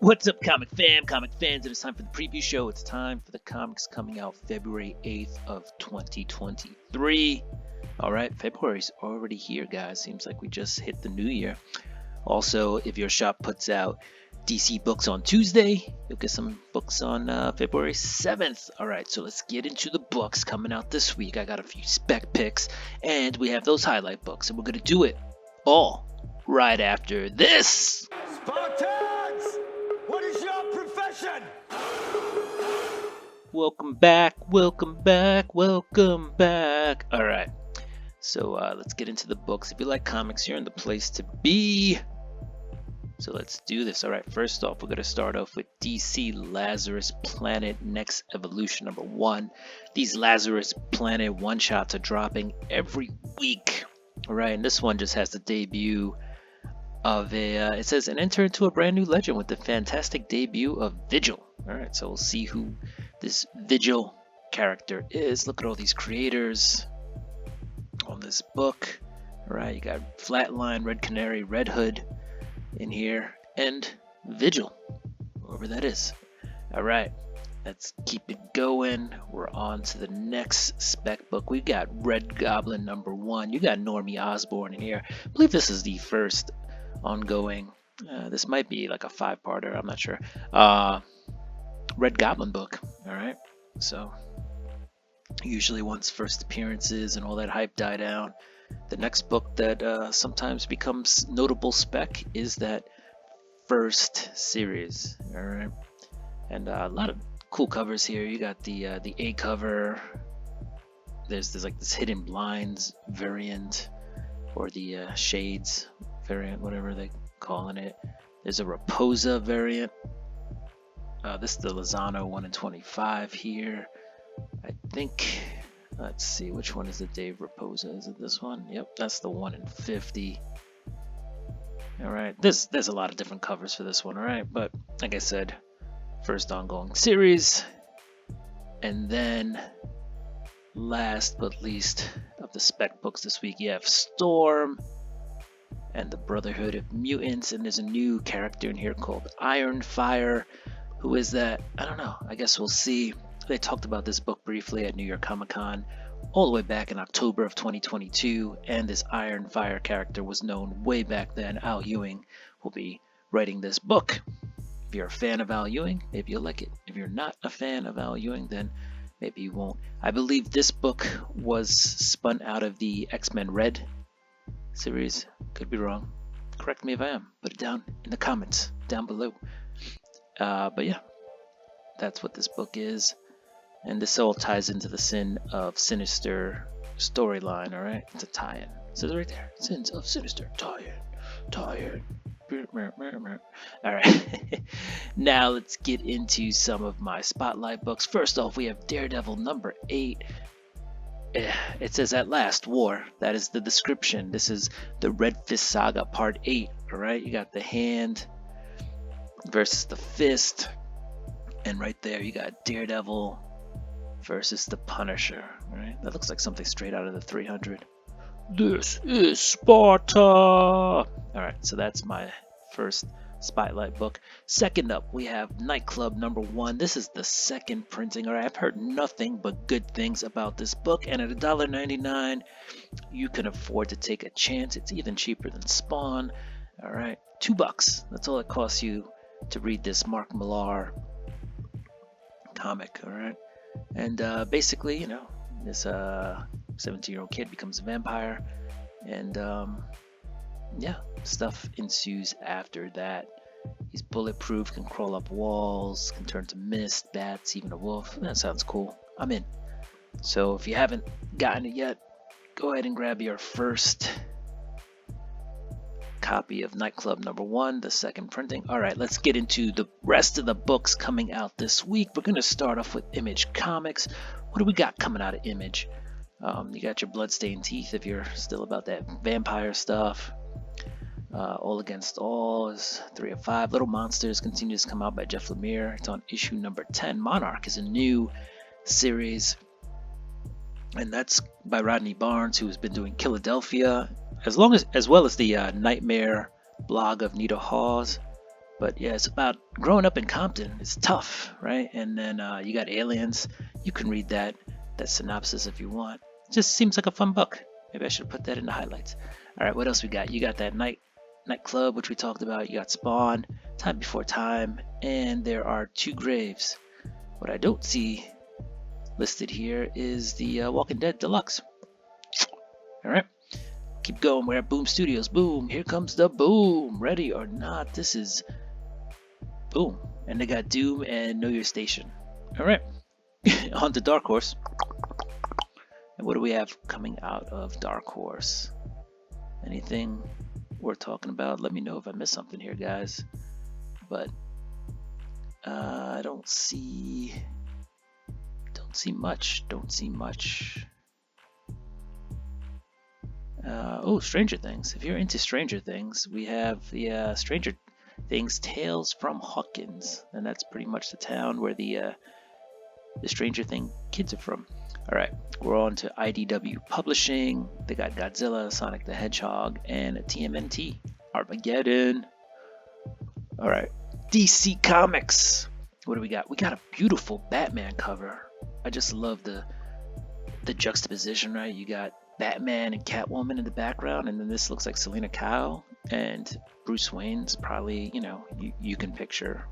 What's up, comic fans? It is time for the preview show. It's time for the comics coming out February 8th of 2023. All right, February's already here, guys. Seems like we just hit the new year. Also, if your shop puts out DC books on Tuesday, you'll get some books on February 7th. All right, so let's get into the books coming out this week. I got a few spec picks, and we have those highlight books, and we're going to do it all right after this. Spartans! What is your profession? Welcome back. All right. So let's get into the books. If you like comics, you're in the place to be. So let's do this. All right. First off, we're going to start off with DC Lazarus Planet Next Evolution number 1. These Lazarus Planet one-shots are dropping every week. All right. And this one just has the debut of it says an enter into a brand new legend with the fantastic debut of Vigil. All right, so we'll see who this Vigil character is. Look at all these creators on this book. All right, you got Flatline, Red Canary, Red Hood in here, and Vigil, whoever that is. All right, let's keep it going. We're on to the next spec book. We got Red Goblin number 1. You got Normie Osborn in here. I believe this is the first ongoing, this might be like a 5-parter, I'm not sure, Red Goblin book. All right, so usually once first appearances and all that hype die down, the next book that sometimes becomes notable spec is that first series. All right, and a lot of cool covers here. You got the A cover. There's like this Hidden Blinds variant, or the Shades variant, whatever they're calling it. There's a Raposa variant. This is the Lozano 1 in 25 here. I think, let's see, which one is the Dave Raposa? Is it this one? Yep, that's the 1 in 50. All right, there's a lot of different covers for this one. All right, but like I said, first ongoing series. And then last but least of the spec books this week, you have Storm and the Brotherhood of Mutants, and there's a new character in here called Iron Fire. Who is that? I don't know. I guess we'll see. They talked about this book briefly at New York Comic Con all the way back in October of 2022, and this Iron Fire character was known way back then. Al Ewing will be writing this book. If you're a fan of Al Ewing, maybe you'll like it. If you're not a fan of Al Ewing, then maybe you won't. I believe this book was spun out of the X-Men Red series. Could be wrong. Correct me if I am. Put it down in the comments down below. But yeah, that's what this book is. And this all ties into the Sin of Sinister storyline, all right? It's a tie-in. It says right there, Sins of Sinister, tie-in. All right. Now let's get into some of my spotlight books. First off, we have Daredevil number 8. It says At Last, War. That is the description. This is the Red Fist Saga Part 8. Alright, you got the hand versus the fist. And right there, you got Daredevil versus the Punisher. Alright, that looks like something straight out of the 300. This is Sparta! Alright, so that's my first spotlight book. Second up, we have Nightclub number 1. This is the second printing. All right, I've heard nothing but good things about this book, and at $1.99 you can afford to take a chance. It's even cheaper than Spawn. All right, $2. That's all it costs you to read this Mark Millar comic. All right, and basically, you know, this 17-year-old kid becomes a vampire, and yeah, stuff ensues after that. He's bulletproof, can crawl up walls, can turn to mist, bats, even a wolf. That sounds cool. I'm in. So if you haven't gotten it yet, go ahead and grab your first copy of Nightclub number 1, the second printing. All right, let's get into the rest of the books coming out this week. We're going to start off with Image Comics. What do we got coming out of Image? You got your Bloodstained Teeth if you're still about that vampire stuff. All Against All is 3 of 5. Little Monsters continues to come out by Jeff Lemire. It's on issue number 10. Monarch is a new series, and that's by Rodney Barnes, who has been doing Philadelphia as well as the Nightmare blog of Nita Hawes. But yeah, it's about growing up in Compton. It's tough, right? And then you got aliens. You can read that synopsis if you want. It just seems like a fun book. Maybe I should put that in the highlights. All right, what else we got? You got that nightclub, which we talked about. You got Spawn, Time Before Time, and there are 2 graves. What I don't see listed here is the Walking Dead Deluxe. All right, keep going. We're at Boom Studios. Boom, here comes the boom. Ready or not, this is boom. And they got Doom and Know Your Station. All right, on to Dark Horse. And what do we have coming out of Dark Horse? Anything worth talking about? Let me know if I missed something here, guys. But I don't see much. Oh, Stranger Things. If you're into Stranger Things, we have the Stranger Things Tales from Hawkins, and that's pretty much the town where the Stranger Thing kids are from. All right, we're on to IDW Publishing. They got Godzilla, Sonic the Hedgehog, and a TMNT, Armageddon. All right, DC Comics. What do we got? We got a beautiful Batman cover. I just love the juxtaposition, right? You got Batman and Catwoman in the background, and then this looks like Selena Kyle, and Bruce Wayne's probably, you can picture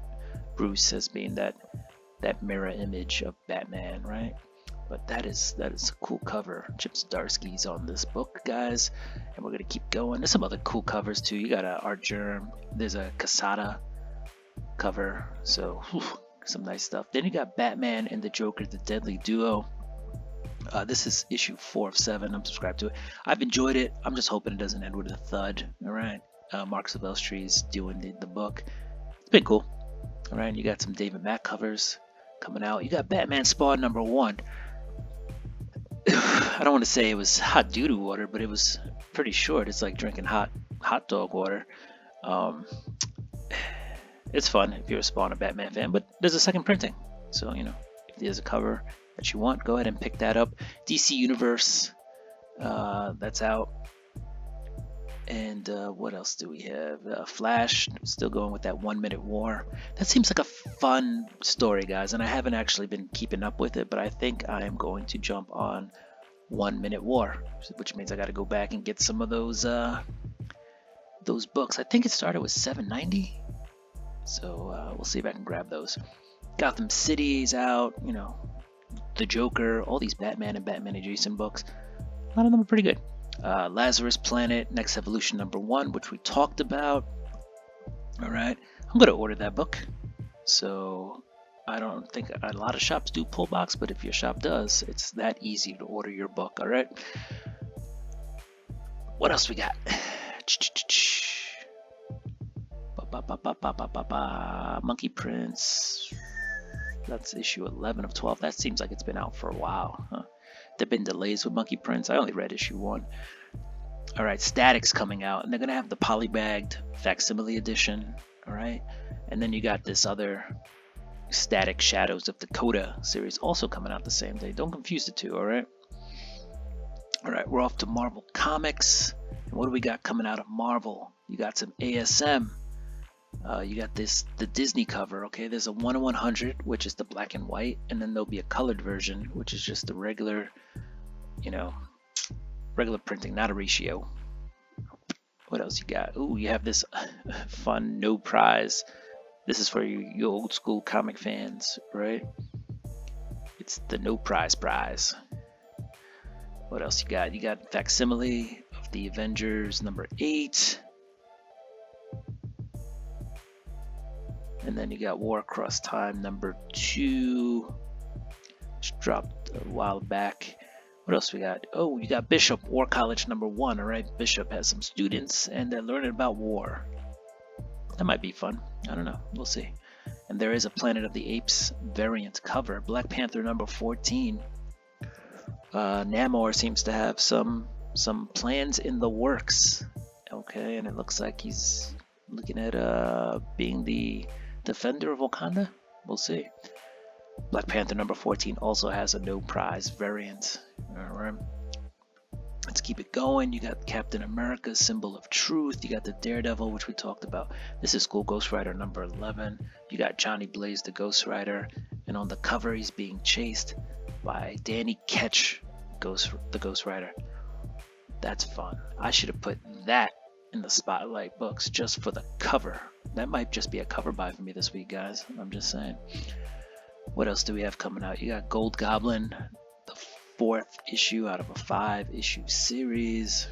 Bruce as being that mirror image of Batman, right? But that is a cool cover. Chip Zdarsky's on this book, guys, and we're gonna keep going. There's some other cool covers too. You got a Art Germ. There's a Casada cover, so some nice stuff. Then you got Batman and the Joker, the Deadly Duo. This is issue 4 of 7. I'm subscribed to it. I've enjoyed it. I'm just hoping it doesn't end with a thud. All right. Mark Silvestri's doing the book. It's been cool. All right. You got some David Mack covers coming out. You got Batman Spawn #1. I don't want to say it was hot doo-doo water, but it was pretty short. It's like drinking hot dog water. It's fun if you're a Spawn or Batman fan, but there's a second printing. So, if there's a cover that you want, go ahead and pick that up. DC Universe, that's out. And what else do we have? Flash, still going with that 1 Minute War. That seems like a fun story, guys, and I haven't actually been keeping up with it, but I think I am going to jump on 1 Minute War, which means I got to go back and get some of those books. I think it started with $7.90, so we'll see if I can grab those. Gotham City's out, The Joker, all these Batman and Batman adjacent books. A lot of them are pretty good. Lazarus Planet, Next Evolution #1, which we talked about. All right, I'm going to order that book. So I don't think a lot of shops do pull box, but if your shop does, it's that easy to order your book. All right. What else we got? Monkey Prince. That's issue 11 of 12. That seems like it's been out for a while. Huh? There've been delays with Monkey Prince. I only read issue 1. All right, Static's coming out, and they're gonna have the polybagged facsimile edition. All right, and then you got this other Static Shadows of Dakota series also coming out the same day. Don't confuse the two. All right. All right, we're off to Marvel Comics. And what do we got coming out of Marvel? You got some ASM. You got the Disney cover. Okay, there's a 1/100, which is the black and white, and then there'll be a colored version, which is just the regular, regular printing, not a ratio. What else you got? Ooh, you have this fun No Prize. This is for you old school comic fans, right? It's the No Prize. What else you got? You got Facsimile of the Avengers #8. And then you got War Across Time #2, which dropped a while back. What else we got? Oh, you got Bishop, War College #1. All right, Bishop has some students and they're learning about war. That might be fun. I don't know. We'll see. And there is a Planet of the Apes variant cover. Black Panther #14. Namor seems to have some plans in the works. Okay, and it looks like he's looking at being the defender of Wakanda. We'll see. Black Panther #14 also has a No Prize variant. All right. Let's keep it going. You got Captain America, Symbol of Truth. You got the Daredevil, which we talked about. This is cool. Ghost Rider number 11. You got Johnny Blaze, the Ghost Rider. And on the cover, he's being chased by Danny Ketch, the Ghost Rider. That's fun. I should have put that in the Spotlight books just for the cover. That might just be a cover buy for me this week, guys. I'm just saying. What else do we have coming out? You got Gold Goblin, the 4th issue out of a 5-issue series.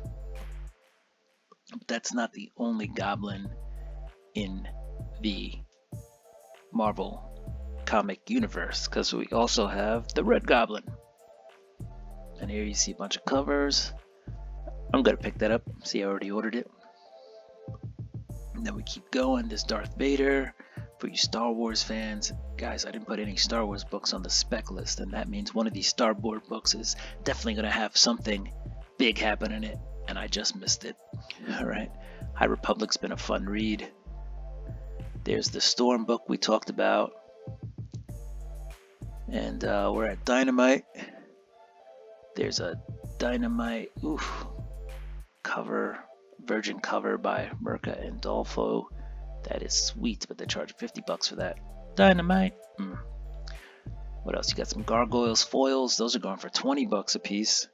But that's not the only Goblin in the Marvel comic universe, because we also have the Red Goblin. And here you see a bunch of covers. I'm gonna pick that up. See, I already ordered it. And then we keep going. This Darth Vader. For you Star Wars fans, guys, I didn't put any Star Wars books on the spec list, and that means one of these Starboard books is definitely going to have something big happen in it, and I just missed it. Alright, High Republic's been a fun read. There's the Storm book we talked about, and we're at Dynamite. There's a Dynamite cover, Virgin cover by Mirka and Dolfo. That is sweet, but they charge $50 for that. Dynamite. What else? You got some Gargoyles foils. Those are going for $20 a piece.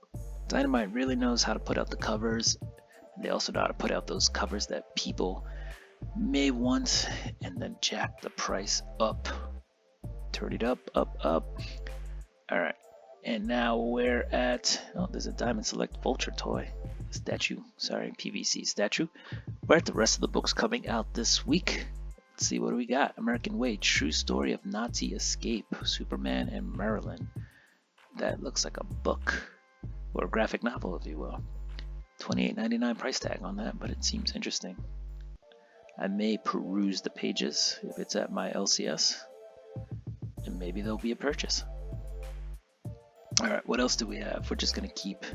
Dynamite really knows how to put out the covers. They also know how to put out those covers that people may want and then jack the price up. Turn it up, up, up. Alright. And now we're at... Oh, there's a Diamond Select Vulture toy. PVC statue. We're at the rest of the books coming out this week. Let's see, what do we got? American Way, True Story of Nazi Escape, Superman and Marilyn. That looks like a book, or a graphic novel, if you will. $28.99 price tag on that, but it seems interesting. I may peruse the pages if it's at my LCS, and maybe there'll be a purchase. Alright, what else do we have? We're just going to keep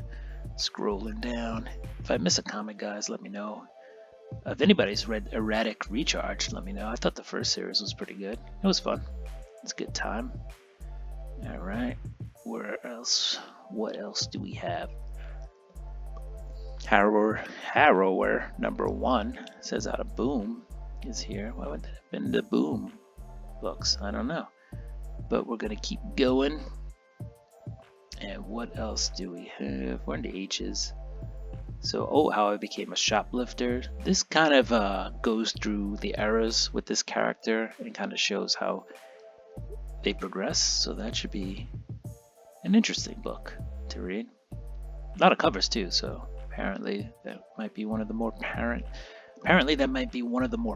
scrolling down. If I miss a comic, guys, let me know. If anybody's read Erratic Recharge, let me know. I thought the first series was pretty good. It was fun. It's a good time. Alright, where else? What else do we have? Harrower number 1 says out of Boom is here. Why would that have been the Boom books? I don't know. But we're going to keep going. And what else do we have? We're in the H's. So, How I Became a Shoplifter. This kind of goes through the eras with this character and kind of shows how they progress. So that should be an interesting book to read. A lot of covers too. So apparently that might be one of the more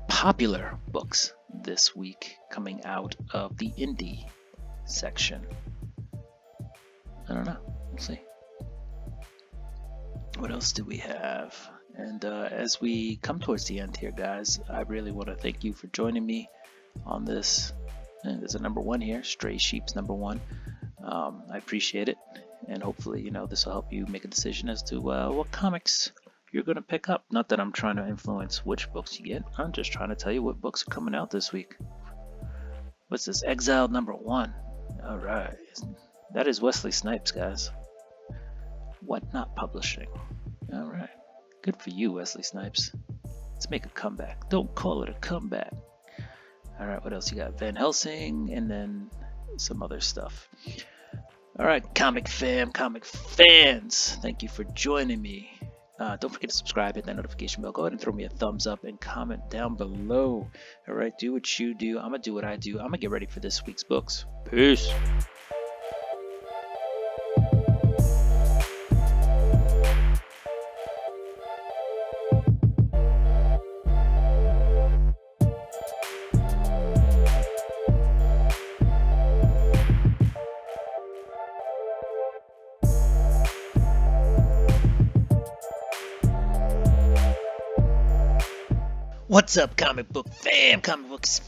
popular books this week coming out of the indie section. I don't know. We'll see. What else do we have? And as we come towards the end here, guys, I really want to thank you for joining me on this. And there's a number 1 here, Stray Sheep's number 1. I appreciate it. And hopefully, this will help you make a decision as to what comics you're going to pick up. Not that I'm trying to influence which books you get. I'm just trying to tell you what books are coming out this week. What's this? Exiled number 1. All right. That is Wesley Snipes, guys. What Not Publishing. All right. Good for you, Wesley Snipes. Let's make a comeback. Don't call it a comeback. All right, what else you got? Van Helsing, and then some other stuff. All right, comic fans, thank you for joining me. Don't forget to subscribe, hit that notification bell. Go ahead and throw me a thumbs up and comment down below. All right, do what you do. I'm going to do what I do. I'm going to get ready for this week's books. Peace. What's up, comic book fam? Comic books.